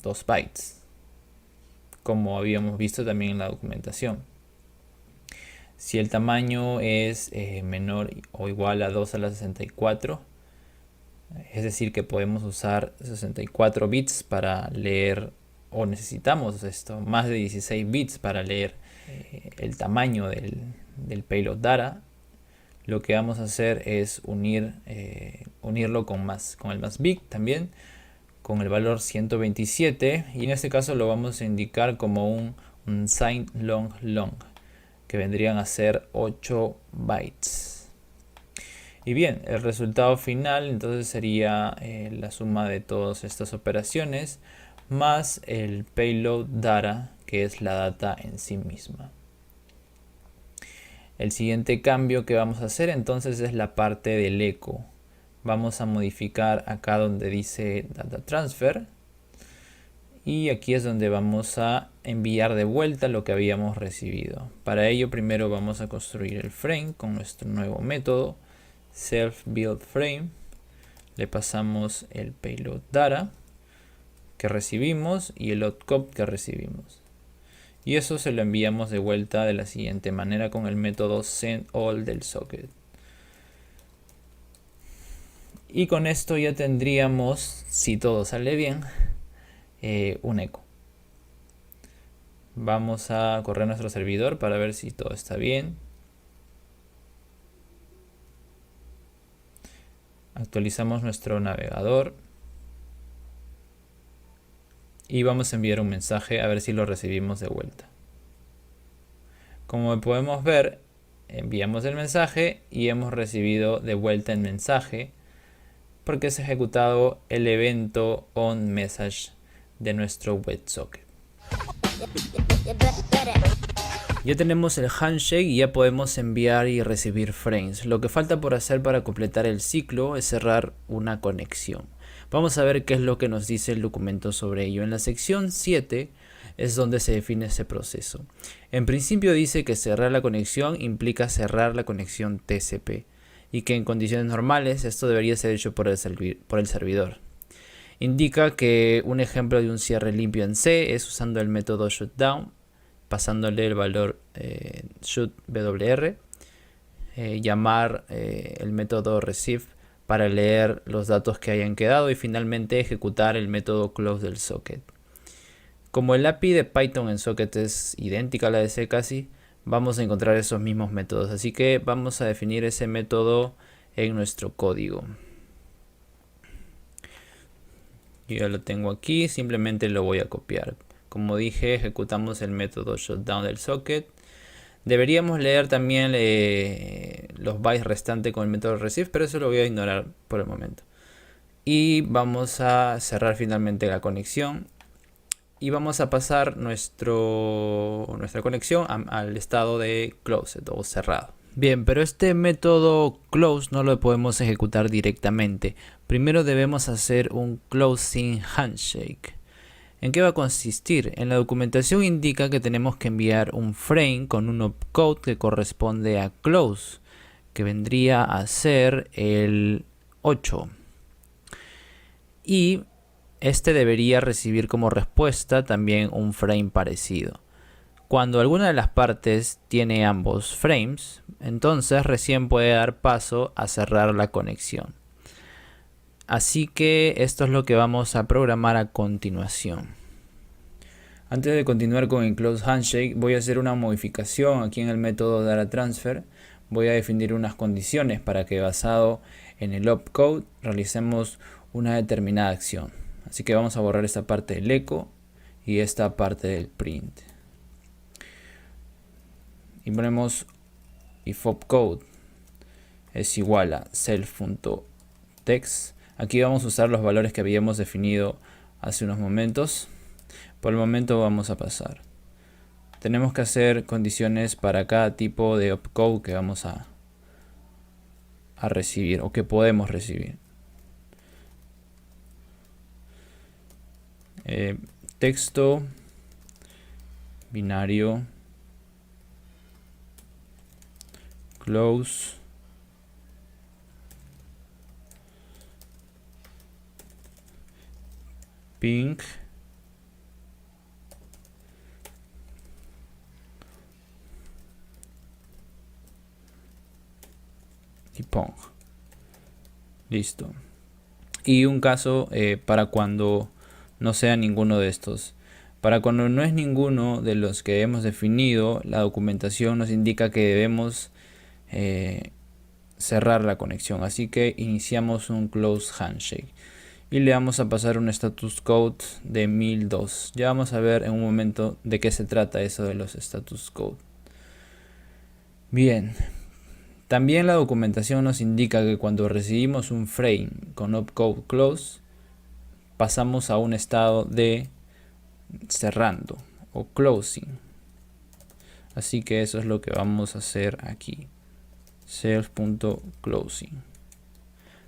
2 bytes, como habíamos visto también en la documentación. Si el tamaño es menor o igual a 2 a la 64, es decir que podemos usar 64 bits para leer, o necesitamos más de 16 bits para leer el tamaño del payload data, lo que vamos a hacer es unirlo con el mask bit también, con el valor 127, y en este caso lo vamos a indicar como un unsigned long, que vendrían a ser 8 bytes. Y bien, el resultado final entonces sería la suma de todas estas operaciones más el payload data, que es la data en sí misma. El siguiente cambio que vamos a hacer entonces es la parte del eco. Vamos a modificar acá donde dice data transfer, y aquí es donde vamos a enviar de vuelta lo que habíamos recibido. Para ello primero vamos a construir el frame con nuestro nuevo método self-build-frame. Le pasamos el payload data que recibimos y el opcode que recibimos. Y eso se lo enviamos de vuelta de la siguiente manera con el método sendAll del socket. Y con esto ya tendríamos, si todo sale bien, un eco. Vamos a correr nuestro servidor para ver si todo está bien. Actualizamos nuestro navegador y vamos a enviar un mensaje a ver si lo recibimos de vuelta. Como podemos ver, enviamos el mensaje y hemos recibido de vuelta el mensaje porque se ha ejecutado el evento onMessage de nuestro WebSocket. Ya tenemos el handshake y ya podemos enviar y recibir frames. Lo que falta por hacer para completar el ciclo es cerrar una conexión. Vamos a ver qué es lo que nos dice el documento sobre ello. En la sección 7 es donde se define ese proceso. En principio dice que cerrar la conexión implica cerrar la conexión TCP. y que en condiciones normales esto debería ser hecho por el servidor. Indica que un ejemplo de un cierre limpio en C es usando el método shutdown, pasándole el valor shutwr, llamar el método receive para leer los datos que hayan quedado y finalmente ejecutar el método close del socket. Como el API de Python en socket es idéntica a la de C casi, vamos a encontrar esos mismos métodos, así que vamos a definir ese método en nuestro código. Yo ya lo tengo aquí, simplemente lo voy a copiar. Como dije, ejecutamos el método shutdown del socket. Deberíamos leer también los bytes restantes con el método receive, pero eso lo voy a ignorar por el momento. Y vamos a cerrar finalmente la conexión. Y vamos a pasar nuestra conexión al estado de closed o cerrado. Bien, pero este método close no lo podemos ejecutar directamente. Primero debemos hacer un closing handshake. ¿En qué va a consistir? En la documentación indica que tenemos que enviar un frame con un opcode que corresponde a close, que vendría a ser el 8. Y este debería recibir como respuesta también un frame parecido. Cuando alguna de las partes tiene ambos frames, entonces recién puede dar paso a cerrar la conexión. Así que esto es lo que vamos a programar a continuación. Antes de continuar con el close handshake, voy a hacer una modificación aquí en el método dataTransfer. Voy a definir unas condiciones para que basado en el opcode realicemos una determinada acción. Así que vamos a borrar esta parte del echo y esta parte del print. Y ponemos if opcode es igual a self.text. Aquí vamos a usar los valores que habíamos definido hace unos momentos. Por el momento vamos a pasar. Tenemos que hacer condiciones para cada tipo de opcode que vamos a recibir o que podemos recibir. Texto binario close ping y pong. Listo. Y un caso para cuando no sea ninguno de estos. Para cuando no es ninguno de los que hemos definido, la documentación nos indica que debemos cerrar la conexión. Así que iniciamos un close handshake y le vamos a pasar un status code de 1002. Ya vamos a ver en un momento de qué se trata eso de los status code. Bien. También la documentación nos indica que cuando recibimos un frame con opcode close, pasamos a un estado de cerrando o closing. Así que eso es lo que vamos a hacer aquí. Self.closing.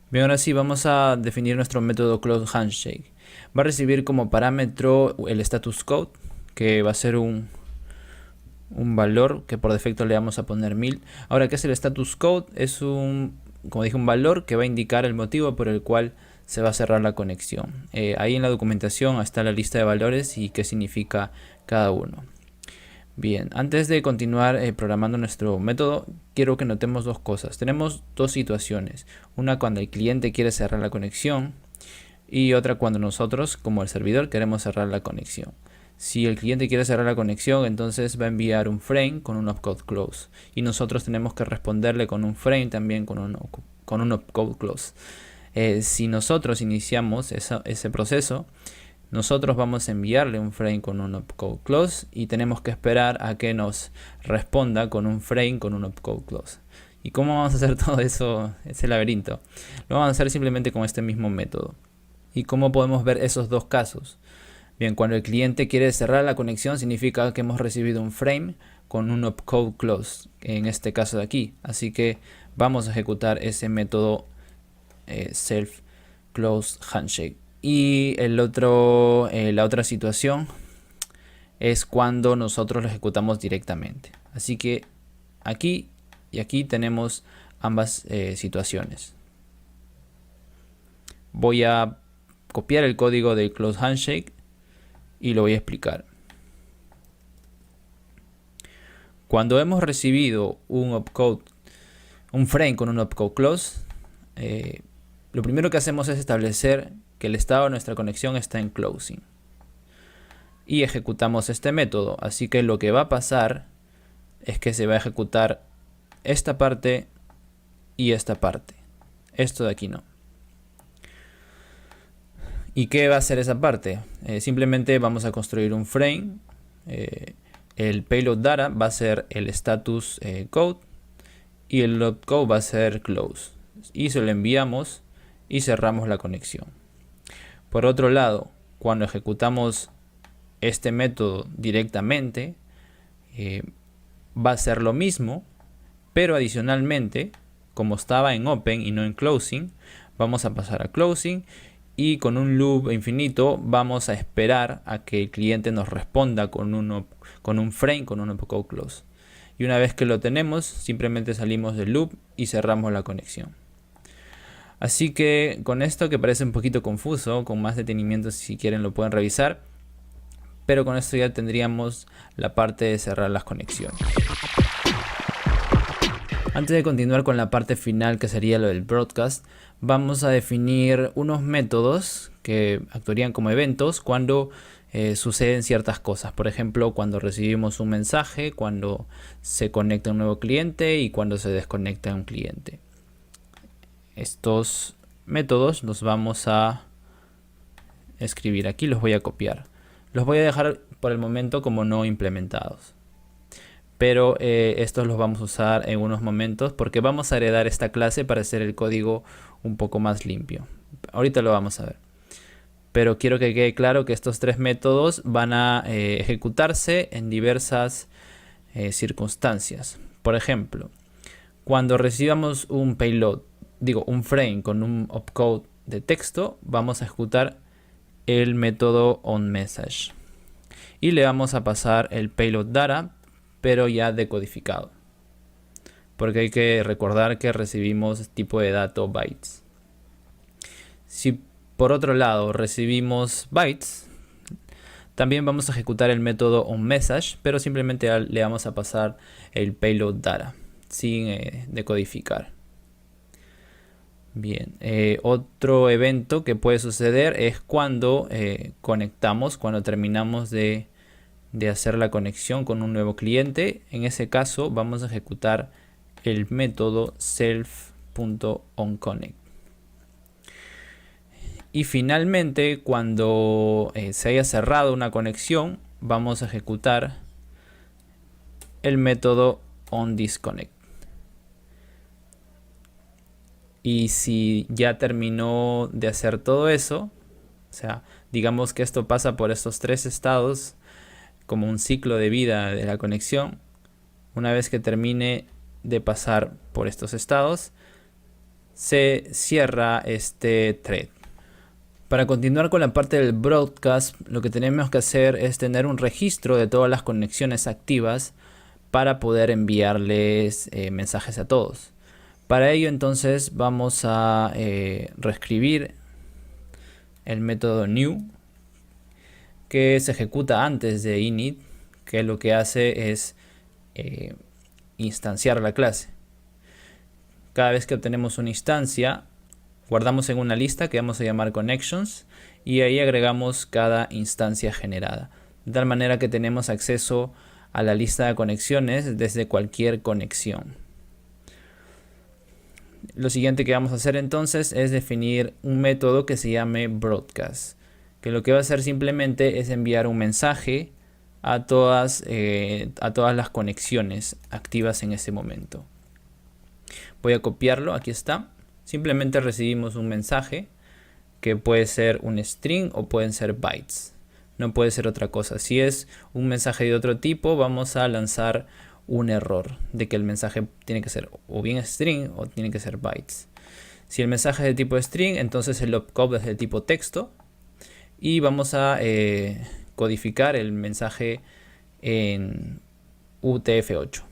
Bien, ahora sí vamos a definir nuestro método close handshake. Va a recibir como parámetro el status code, que va a ser un valor que por defecto le vamos a poner 1000. Ahora, ¿qué es el status code? Es como dije, un valor que va a indicar el motivo por el cual se va a cerrar la conexión. Ahí en la documentación está la lista de valores y qué significa cada uno. Bien, antes de continuar programando nuestro método, quiero que notemos dos cosas. Tenemos dos situaciones. Una cuando el cliente quiere cerrar la conexión y otra cuando nosotros, como el servidor, queremos cerrar la conexión. Si el cliente quiere cerrar la conexión, entonces va a enviar un frame con un opcode close. Y nosotros tenemos que responderle con un frame también con un opcode close. Si nosotros iniciamos ese proceso, nosotros vamos a enviarle un frame con un opcode close y tenemos que esperar a que nos responda con un frame con un opcode close. ¿Y cómo vamos a hacer todo eso, ese laberinto? Lo vamos a hacer simplemente con este mismo método. ¿Y cómo podemos ver esos dos casos? Bien, cuando el cliente quiere cerrar la conexión significa que hemos recibido un frame con un opcode close, en este caso de aquí. Así que vamos a ejecutar ese método self close handshake. Y la otra situación es cuando nosotros lo ejecutamos directamente. Así que aquí y aquí tenemos ambas situaciones. Voy a copiar el código de Close Handshake y lo voy a explicar. Cuando hemos recibido un frame con un opcode close, lo primero que hacemos es establecer que el estado de nuestra conexión está en closing. Y ejecutamos este método. Así que lo que va a pasar es que se va a ejecutar esta parte y esta parte. Esto de aquí no. ¿Y qué va a hacer esa parte? Simplemente vamos a construir un frame. El payload data va a ser el status code y el opcode va a ser close. Y se lo enviamos y cerramos la conexión. Por otro lado, cuando ejecutamos este método directamente, va a ser lo mismo, pero adicionalmente, como estaba en open y no en closing, vamos a pasar a closing y con un loop infinito vamos a esperar a que el cliente nos responda con un frame con un opcode close. Y una vez que lo tenemos, simplemente salimos del loop y cerramos la conexión. Así que con esto, que parece un poquito confuso, con más detenimiento si quieren lo pueden revisar, pero con esto ya tendríamos la parte de cerrar las conexiones. Antes de continuar con la parte final, que sería lo del broadcast, vamos a definir unos métodos que actuarían como eventos cuando suceden ciertas cosas. Por ejemplo, cuando recibimos un mensaje, cuando se conecta un nuevo cliente y cuando se desconecta un cliente. Estos métodos los vamos a escribir aquí, los voy a copiar. Los voy a dejar por el momento como no implementados. Pero estos los vamos a usar en unos momentos porque vamos a heredar esta clase para hacer el código un poco más limpio. Ahorita lo vamos a ver. Pero quiero que quede claro que estos tres métodos van a ejecutarse en diversas circunstancias. Por ejemplo, cuando recibamos un payload, un frame con un opcode de texto, vamos a ejecutar el método onMessage. Y le vamos a pasar el payload data, pero ya decodificado. Porque hay que recordar que recibimos tipo de dato bytes. Si por otro lado recibimos bytes, también vamos a ejecutar el método onMessage, pero simplemente le vamos a pasar el payload data sin decodificar. Bien, otro evento que puede suceder es cuando conectamos, cuando terminamos de hacer la conexión con un nuevo cliente. En ese caso vamos a ejecutar el método self.onConnect. Y finalmente, cuando se haya cerrado una conexión, vamos a ejecutar el método onDisconnect. Y si ya terminó de hacer todo eso, o sea, digamos que esto pasa por estos tres estados como un ciclo de vida de la conexión. Una vez que termine de pasar por estos estados, se cierra este thread. Para continuar con la parte del broadcast, lo que tenemos que hacer es tener un registro de todas las conexiones activas para poder enviarles mensajes a todos. Para ello entonces vamos a reescribir el método new, que se ejecuta antes de init, que lo que hace es instanciar la clase. Cada vez que obtenemos una instancia, guardamos en una lista que vamos a llamar connections y ahí agregamos cada instancia generada, de tal manera que tenemos acceso a la lista de conexiones desde cualquier conexión. Lo siguiente que vamos a hacer entonces es definir un método que se llame broadcast, que lo que va a hacer simplemente es enviar un mensaje a todas las conexiones activas en ese momento. Voy a copiarlo, aquí está. Simplemente recibimos un mensaje que puede ser un string o pueden ser bytes. No puede ser otra cosa. Si es un mensaje de otro tipo, vamos a lanzar un error de que el mensaje tiene que ser o bien string o tiene que ser bytes. Si el mensaje es de tipo string, entonces el opcode es de tipo texto y vamos a codificar el mensaje en UTF-8.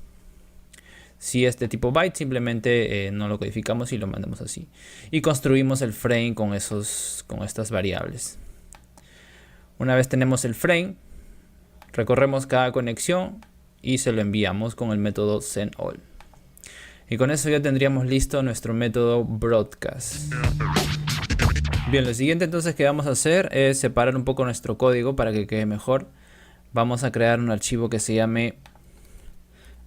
Si es de tipo byte, simplemente no lo codificamos y lo mandamos así. Y construimos el frame con estas variables. Una vez tenemos el frame, recorremos cada conexión y se lo enviamos con el método sendAll. Y con eso ya tendríamos listo nuestro método broadcast. Bien, lo siguiente entonces que vamos a hacer es separar un poco nuestro código para que quede mejor. Vamos a crear un archivo que se llame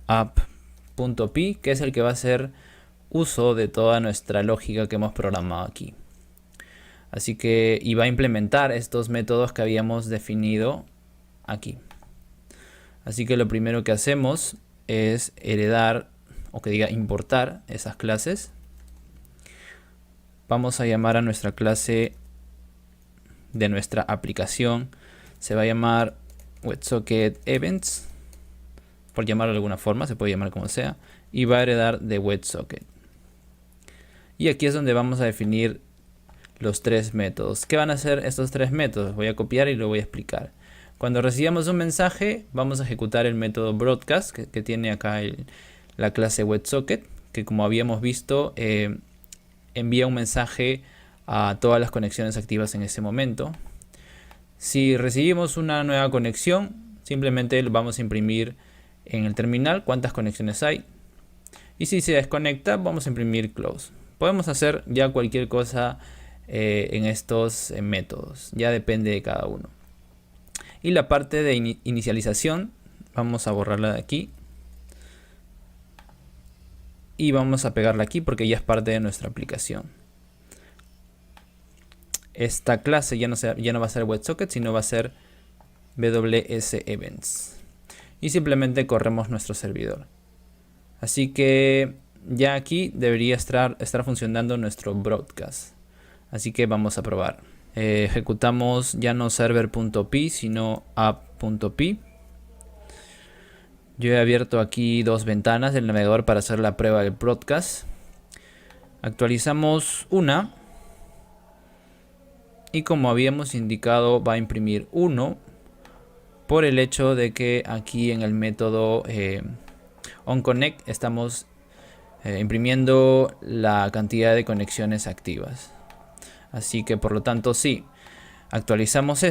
app.py, que es el que va a hacer uso de toda nuestra lógica que hemos programado aquí. Así que, y va a implementar estos métodos que habíamos definido aquí. Así que lo primero que hacemos es heredar, o que diga importar esas clases. Vamos a llamar a nuestra clase de nuestra aplicación. Se va a llamar WebSocketEvents, por llamarlo de alguna forma, se puede llamar como sea. Y va a heredar de WebSocket. Y aquí es donde vamos a definir los tres métodos. ¿Qué van a hacer estos tres métodos? Voy a copiar y lo voy a explicar. Cuando recibamos un mensaje, vamos a ejecutar el método broadcast, que tiene acá la clase WebSocket, que como habíamos visto, envía un mensaje a todas las conexiones activas en ese momento. Si recibimos una nueva conexión, simplemente vamos a imprimir en el terminal cuántas conexiones hay. Y si se desconecta, vamos a imprimir close. Podemos hacer ya cualquier cosa en estos métodos. Ya depende de cada uno. Y la parte de inicialización, vamos a borrarla de aquí. Y vamos a pegarla aquí porque ya es parte de nuestra aplicación. Esta clase ya no va a ser WebSocket, sino va a ser WSEvents. Y simplemente corremos nuestro servidor. Así que ya aquí debería estar funcionando nuestro broadcast. Así que vamos a probar. Ejecutamos ya no server.py, sino app.py. Yo he abierto aquí dos ventanas del navegador para hacer la prueba del broadcast. Actualizamos una. Y como habíamos indicado, va a imprimir 1. Por el hecho de que aquí en el método onConnect estamos imprimiendo la cantidad de conexiones activas. Así que por lo tanto, si actualizamos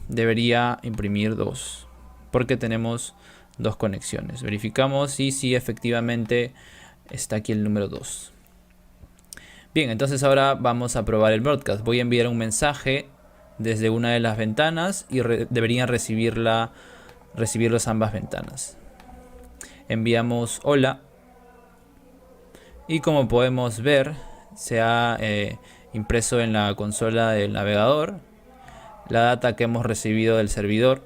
debería imprimir 2. Porque tenemos 2 conexiones. Verificamos y si efectivamente está aquí el número 2. Bien, entonces ahora vamos a probar el broadcast. Voy a enviar un mensaje desde una de las ventanas y deberían recibirlos ambas ventanas. Enviamos hola. Y como podemos ver, se ha impreso en la consola del navegador la data que hemos recibido del servidor,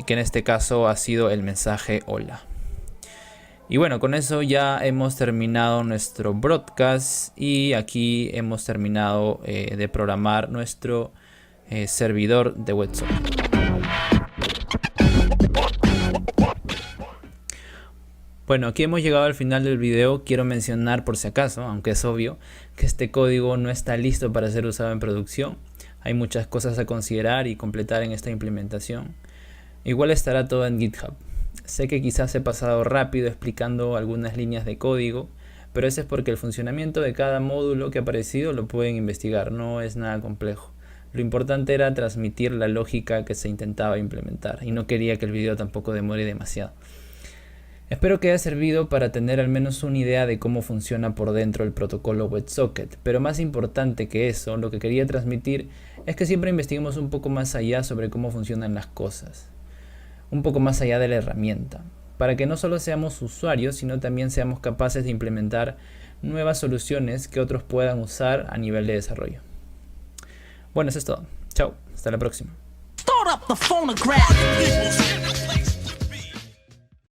que en este caso ha sido el mensaje hola. Y bueno, con eso ya hemos terminado nuestro broadcast y aquí hemos terminado de programar nuestro servidor de WebSocket. Bueno, aquí hemos llegado al final del video. Quiero mencionar por si acaso, aunque es obvio, que este código no está listo para ser usado en producción. Hay muchas cosas a considerar y completar en esta implementación. Igual estará todo en GitHub. Sé que quizás he pasado rápido explicando algunas líneas de código, pero eso es porque el funcionamiento de cada módulo que ha aparecido lo pueden investigar, no es nada complejo. Lo importante era transmitir la lógica que se intentaba implementar y no quería que el video tampoco demore demasiado. Espero que haya servido para tener al menos una idea de cómo funciona por dentro el protocolo WebSocket, pero más importante que eso, lo que quería transmitir es que siempre investiguemos un poco más allá sobre cómo funcionan las cosas, un poco más allá de la herramienta, para que no solo seamos usuarios, sino también seamos capaces de implementar nuevas soluciones que otros puedan usar a nivel de desarrollo. Bueno, eso es todo. Chao, hasta la próxima.